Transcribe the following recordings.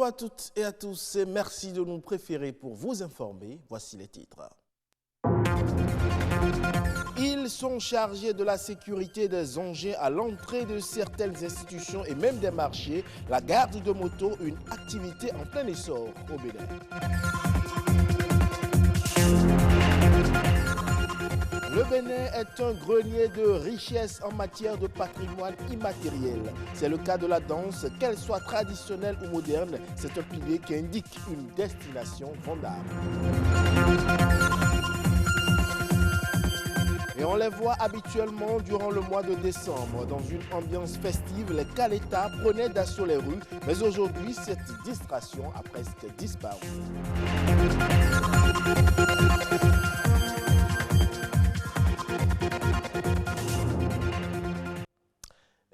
Bonjour à toutes et à tous et merci de nous préférer pour vous informer. Voici les titres. Ils sont chargés de la sécurité des engins à l'entrée de certaines institutions et même des marchés. La garde de moto, une activité en plein essor au Bénin. Le Bénin est un grenier de richesse en matière de patrimoine immatériel. C'est le cas de la danse, qu'elle soit traditionnelle ou moderne. C'est un pilier qui indique une destination vendable. Et on les voit habituellement durant le mois de décembre. Dans une ambiance festive, les Caleta prenaient d'assaut les rues. Mais aujourd'hui, cette distraction a presque disparu.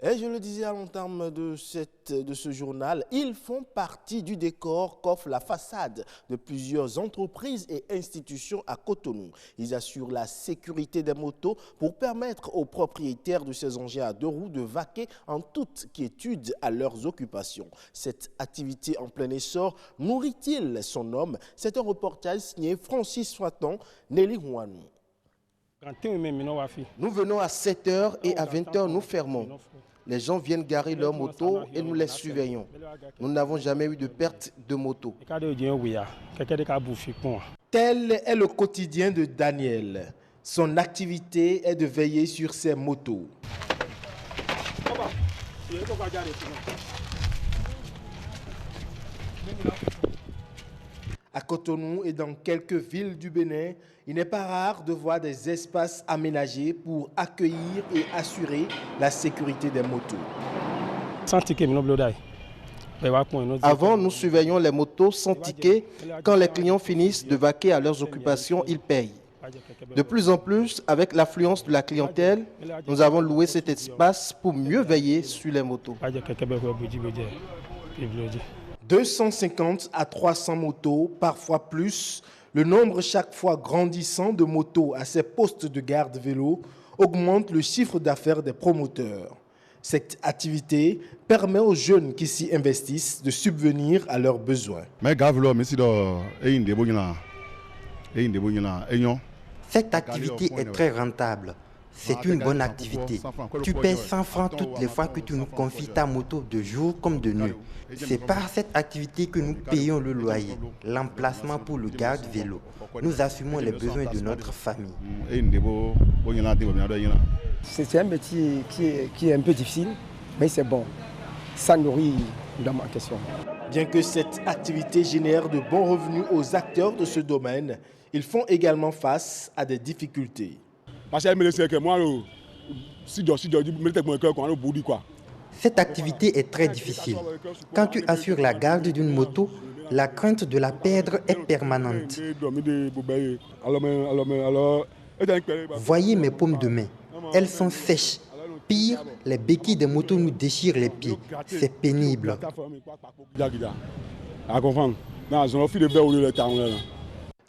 Et je le disais à l'entame de ce journal, ils font partie du décor qu'offre la façade de plusieurs entreprises et institutions à Cotonou. Ils assurent la sécurité des motos pour permettre aux propriétaires de ces engins à deux roues de vaquer en toute quiétude à leurs occupations. Cette activité en plein essor nourrit-il son homme? C'est un reportage signé Francis Soiton, Nelly Houanou. Nous venons à 7h et à 20h nous fermons. Les gens viennent garer leurs motos et nous les surveillons. Nous n'avons jamais eu de perte de moto. Tel est le quotidien de Daniel. Son activité est de veiller sur ses motos. À Cotonou et dans quelques villes du Bénin, il n'est pas rare de voir des espaces aménagés pour accueillir et assurer la sécurité des motos. Avant, nous surveillions les motos sans ticket. Quand les clients finissent de vaquer à leurs occupations, ils payent. De plus en plus, avec l'affluence de la clientèle, nous avons loué cet espace pour mieux veiller sur les motos. 250 à 300 motos, parfois plus. Le nombre chaque fois grandissant de motos à ces postes de garde vélo augmente le chiffre d'affaires des promoteurs. Cette activité permet aux jeunes qui s'y investissent de subvenir à leurs besoins. Cette activité est très rentable. C'est une bonne activité. Tu paies 100 francs toutes les fois que tu nous confies ta moto de jour comme de nuit. C'est par cette activité que nous payons le loyer, l'emplacement pour le garde vélo. Nous assumons les besoins de notre famille. C'est un métier qui est un peu difficile, mais c'est bon. Ça nourrit dans ma question. Bien que cette activité génère de bons revenus aux acteurs de ce domaine, ils font également face à des difficultés. Cette activité est très difficile. Quand tu assures la garde d'une moto, la crainte de la perdre est permanente. Voyez mes paumes de main. Elles sont sèches. Pire, les béquilles des motos nous déchirent les pieds. C'est pénible.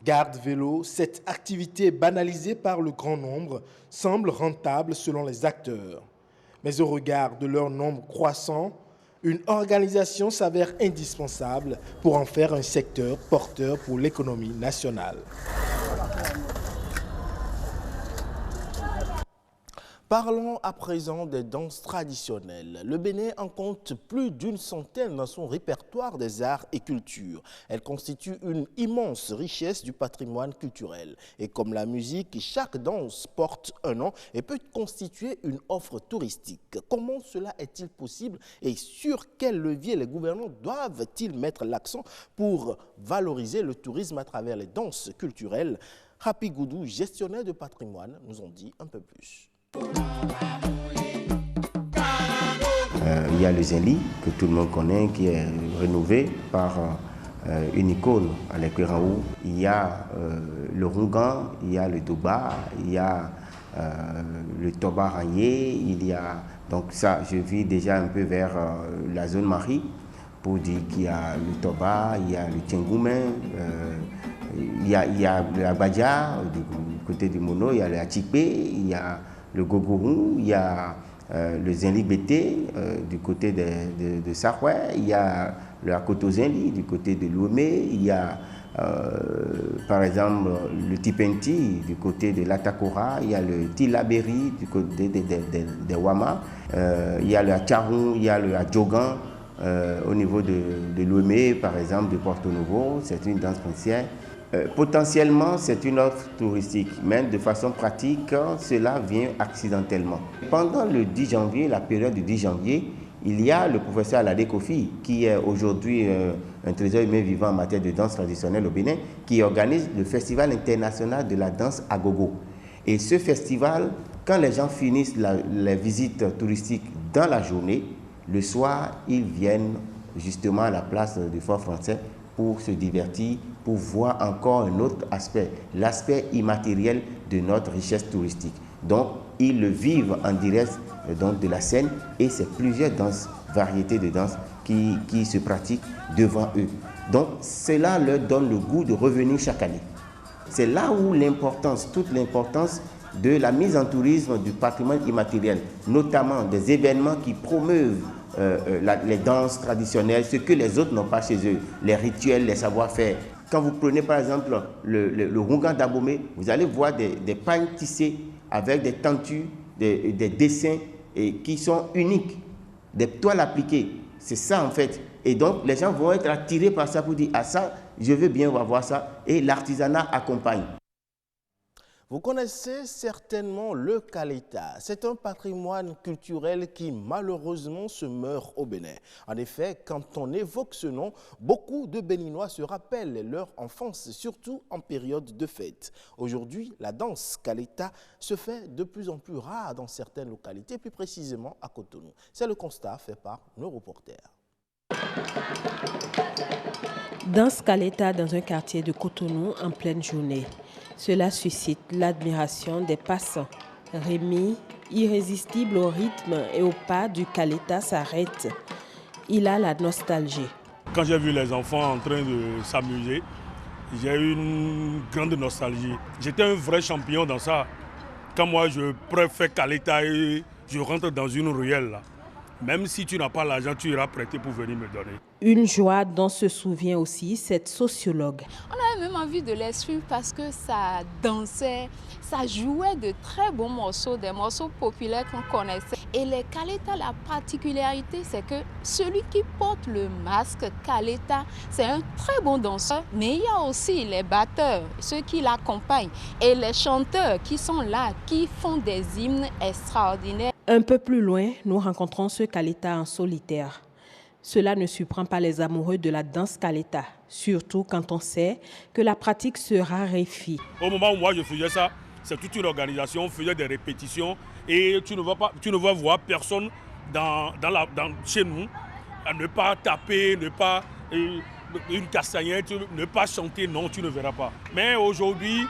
Garde vélo, cette activité banalisée par le grand nombre semble rentable selon les acteurs. Mais au regard de leur nombre croissant, une organisation s'avère indispensable pour en faire un secteur porteur pour l'économie nationale. Parlons à présent des danses traditionnelles. Le Bénin en compte plus d'une centaine dans son répertoire des arts et cultures. Elles constituent une immense richesse du patrimoine culturel. Et comme la musique, chaque danse porte un nom et peut constituer une offre touristique. Comment cela est-il possible et sur quel levier les gouvernants doivent-ils mettre l'accent pour valoriser le tourisme à travers les danses culturelles? Rapi Goudou, gestionnaire de patrimoine, nous en dit un peu plus. Il y a le Zenli, que tout le monde connaît, qui est rénové par une icône à l'Équiraou. Il y a le Rungan, il y a le Doba, il y a le Toba Ragné, il y a... Donc ça, je vis déjà un peu vers la zone Marie, pour dire qu'il y a le Toba, il y a le Tiengoumen, il y a le Abadja, du côté du Mono, il y a le Atipé, il y a le Gogourou, il y a le Zenli Bété du côté de Saroué, il y a le Akotozeli du côté de Lomé, il y a par exemple le Tipenti du côté de l'Atakora, il y a le Tilaberi du côté de Wama, il y a le Atcharoun, il y a le Adjogan au niveau de Lomé, par exemple de Porto Novo, c'est une danse princière. Potentiellement, c'est une offre touristique, mais de façon pratique, cela vient accidentellement. Pendant le 10 janvier, la période du 10 janvier, il y a le professeur Alade Kofi, qui est aujourd'hui un trésor humain vivant en matière de danse traditionnelle au Bénin, qui organise le Festival international de la danse Agogo. Et ce festival, quand les gens finissent les visites touristiques dans la journée, le soir, ils viennent justement à la place du Fort Français pour se divertir, pour voir encore un autre aspect, l'aspect immatériel de notre richesse touristique. Donc, ils le vivent en direct donc, de la scène et c'est plusieurs danses, variétés de danses qui se pratiquent devant eux. Donc, cela leur donne le goût de revenir chaque année. C'est là où l'importance, toute l'importance de la mise en tourisme du patrimoine immatériel, notamment des événements qui promeuvent les danses traditionnelles, ce que les autres n'ont pas chez eux, les rituels, les savoir-faire. Quand vous prenez par exemple le Rungan d'Abomey, vous allez voir des pagnes tissées avec des tentures, des dessins qui sont uniques, des toiles appliquées. C'est ça en fait. Et donc les gens vont être attirés par ça pour dire « Ah ça, je veux bien voir ça » et l'artisanat accompagne. Vous connaissez certainement le Kaleta. C'est un patrimoine culturel qui malheureusement se meurt au Bénin. En effet, quand on évoque ce nom, beaucoup de Béninois se rappellent leur enfance, surtout en période de fête. Aujourd'hui, la danse Kaleta se fait de plus en plus rare dans certaines localités, plus précisément à Cotonou. C'est le constat fait par nos reporters. Danse Kaleta dans un quartier de Cotonou en pleine journée. Cela suscite l'admiration des passants. Rémi, irrésistible au rythme et au pas du Kaleta, s'arrête. Il a la nostalgie. Quand j'ai vu les enfants en train de s'amuser, j'ai eu une grande nostalgie. J'étais un vrai champion dans ça. Quand moi je préfère Kaleta et je rentre dans une ruelle là. Même si tu n'as pas l'argent, tu iras prêter pour venir me donner. Une joie dont se souvient aussi cette sociologue. On avait même envie de les suivre parce que ça dansait, ça jouait de très bons morceaux, des morceaux populaires qu'on connaissait. Et les Kaleta, la particularité, c'est que celui qui porte le masque Kaleta, c'est un très bon danseur. Mais il y a aussi les batteurs, ceux qui l'accompagnent, et les chanteurs qui sont là, qui font des hymnes extraordinaires. Un peu plus loin, nous rencontrons ce Kaleta en solitaire. Cela ne surprend pas les amoureux de la danse Kaleta, surtout quand on sait que la pratique se raréfie. Au moment où moi je faisais ça, c'est toute une organisation, on faisait des répétitions et tu ne vas voir personne chez nous à ne pas taper, ne pas une castagnette, ne pas chanter, non, tu ne verras pas. Mais aujourd'hui,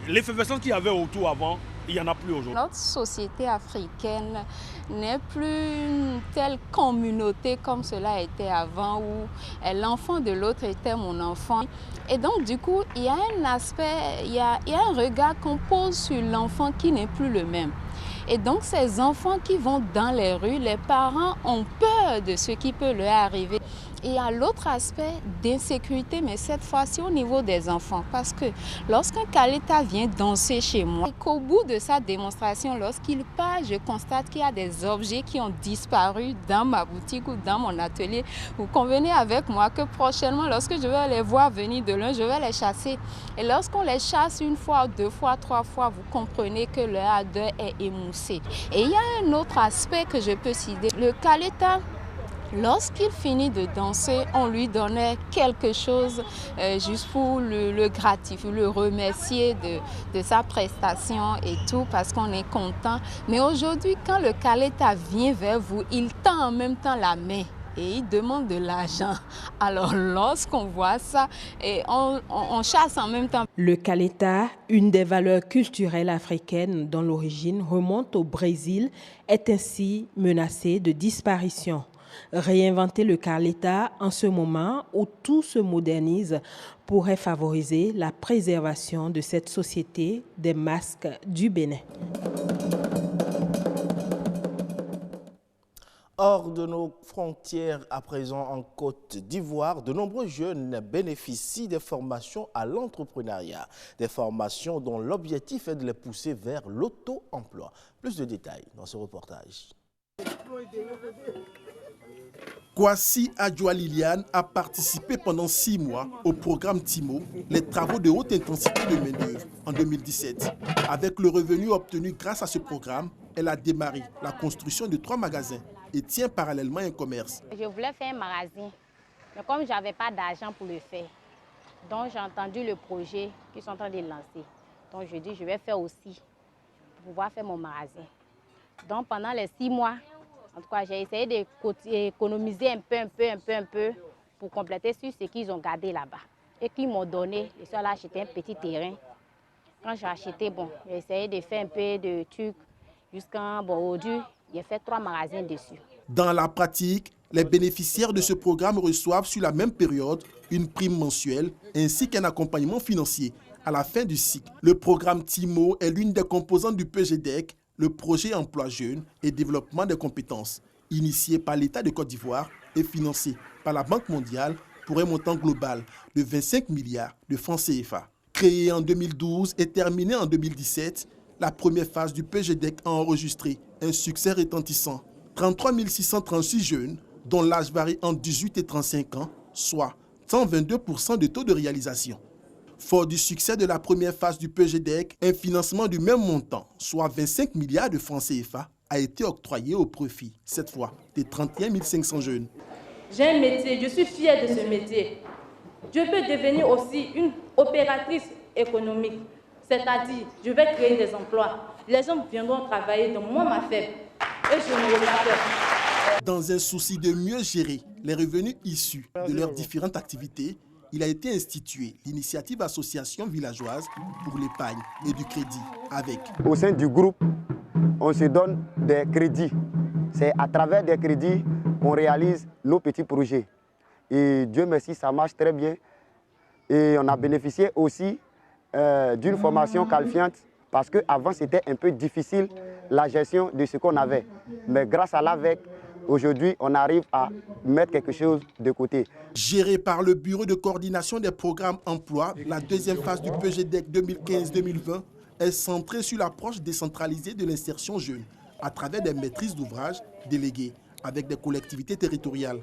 l'effervescence qu'il y avait autour avant, il n'y en a plus aujourd'hui. Notre société africaine n'est plus une telle communauté comme cela était avant, où l'enfant de l'autre était mon enfant. Et donc, du coup, il y a un aspect, il y a un regard qu'on pose sur l'enfant qui n'est plus le même. Et donc, ces enfants qui vont dans les rues, les parents ont peur de ce qui peut leur arriver. Et il y a l'autre aspect d'insécurité, mais cette fois-ci au niveau des enfants. Parce que lorsqu'un Kaleta vient danser chez moi, et qu'au bout de sa démonstration, lorsqu'il part, je constate qu'il y a des objets qui ont disparu dans ma boutique ou dans mon atelier. Vous convenez avec moi que prochainement, lorsque je vais les voir venir de loin, je vais les chasser. Et lorsqu'on les chasse une fois, deux fois, trois fois, vous comprenez que leur ardeur est émoussée. Et il y a un autre aspect que je peux citer. Le Kaleta, lorsqu'il finit de danser, on lui donnait quelque chose juste pour le gratifier, le remercier de sa prestation et tout, parce qu'on est content. Mais aujourd'hui, quand le Kaleta vient vers vous, il tend en même temps la main et il demande de l'argent. Alors lorsqu'on voit ça, et on chasse en même temps. Le Kaleta, une des valeurs culturelles africaines dont l'origine remonte au Brésil, est ainsi menacé de disparition. Réinventer le Kaleta en ce moment où tout se modernise pourrait favoriser la préservation de cette société des masques du Bénin. Hors de nos frontières, à présent en Côte d'Ivoire, de nombreux jeunes bénéficient des formations à l'entrepreneuriat. Des formations dont l'objectif est de les pousser vers l'auto-emploi. Plus de détails dans ce reportage. Kwasi Adjoa Liliane a participé pendant 6 mois au programme TIMO, les travaux de haute intensité de main-d'œuvre, en 2017. Avec le revenu obtenu grâce à ce programme, elle a démarré la construction de 3 magasins et tient parallèlement un commerce. Je voulais faire un magasin, mais comme je n'avais pas d'argent pour le faire, donc j'ai entendu le projet qu'ils sont en train de lancer. Donc je dis je vais faire aussi pour pouvoir faire mon magasin. Donc pendant les 6 mois, en tout cas, j'ai essayé d'économiser un peu pour compléter sur ce qu'ils ont gardé là-bas. Et qu'ils m'ont donné, je suis allée acheter un petit terrain. Quand j'ai acheté, bon, j'ai essayé de faire un peu de trucs jusqu'à aujourd'hui, j'ai fait 3 magasins dessus. Dans la pratique, les bénéficiaires de ce programme reçoivent sur la même période une prime mensuelle ainsi qu'un accompagnement financier à la fin du cycle. Le programme TIMO est l'une des composantes du PGDEC, le projet emploi jeunes et développement des compétences, initié par l'État de Côte d'Ivoire et financé par la Banque mondiale pour un montant global de 25 milliards de francs CFA. Créé en 2012 et terminé en 2017, la première phase du PGDEC a enregistré un succès retentissant. 33 636 jeunes, dont l'âge varie entre 18 et 35 ans, soit 122% de taux de réalisation. Fort du succès de la première phase du PGDEC, un financement du même montant, soit 25 milliards de francs CFA, a été octroyé au profit, cette fois, des 31 500 jeunes. J'ai un métier, je suis fière de ce métier. Je peux devenir aussi une opératrice économique, c'est-à-dire je vais créer des emplois. Les gens viendront travailler dans mon affaire et je ne vais pas faire. Dans un souci de mieux gérer les revenus issus de leurs différentes activités, il a été institué l'initiative Association villageoise pour l'épargne et du crédit avec. Au sein du groupe, on se donne des crédits. C'est à travers des crédits qu'on réalise nos petits projets. Et Dieu merci, ça marche très bien. Et on a bénéficié aussi d'une formation qualifiante parce qu'avant c'était un peu difficile la gestion de ce qu'on avait. Mais grâce à l'AVEC, aujourd'hui, on arrive à mettre quelque chose de côté. Géré par le Bureau de coordination des programmes emploi, la deuxième phase du PGDEC 2015-2020 est centrée sur l'approche décentralisée de l'insertion jeune à travers des maîtrises d'ouvrage déléguées avec des collectivités territoriales.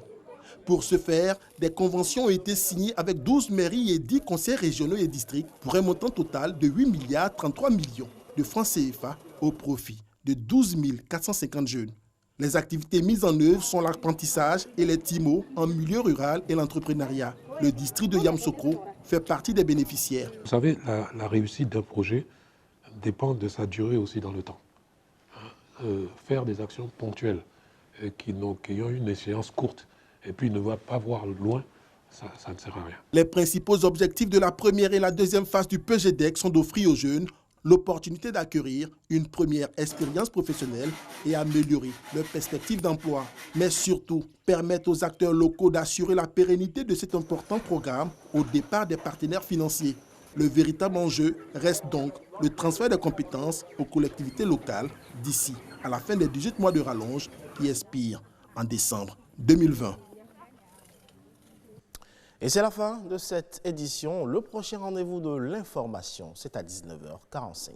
Pour ce faire, des conventions ont été signées avec 12 mairies et 10 conseils régionaux et districts pour un montant total de 8 milliards 33 millions de francs CFA au profit de 12 450 jeunes. Les activités mises en œuvre sont l'apprentissage et les TIMO en milieu rural et l'entrepreneuriat. Le district de Yamsokro fait partie des bénéficiaires. Vous savez, la réussite d'un projet dépend de sa durée aussi dans le temps. Faire des actions ponctuelles qui ont une échéance courte et puis ne va pas voir loin, ça ne sert à rien. Les principaux objectifs de la première et la deuxième phase du PGDEC sont d'offrir aux jeunes l'opportunité d'acquérir une première expérience professionnelle et améliorer leurs perspectives d'emploi. Mais surtout, permettre aux acteurs locaux d'assurer la pérennité de cet important programme au départ des partenaires financiers. Le véritable enjeu reste donc le transfert de compétences aux collectivités locales d'ici à la fin des 18 mois de rallonge qui expire en décembre 2020. Et c'est la fin de cette édition. Le prochain rendez-vous de l'information, c'est à 19h45.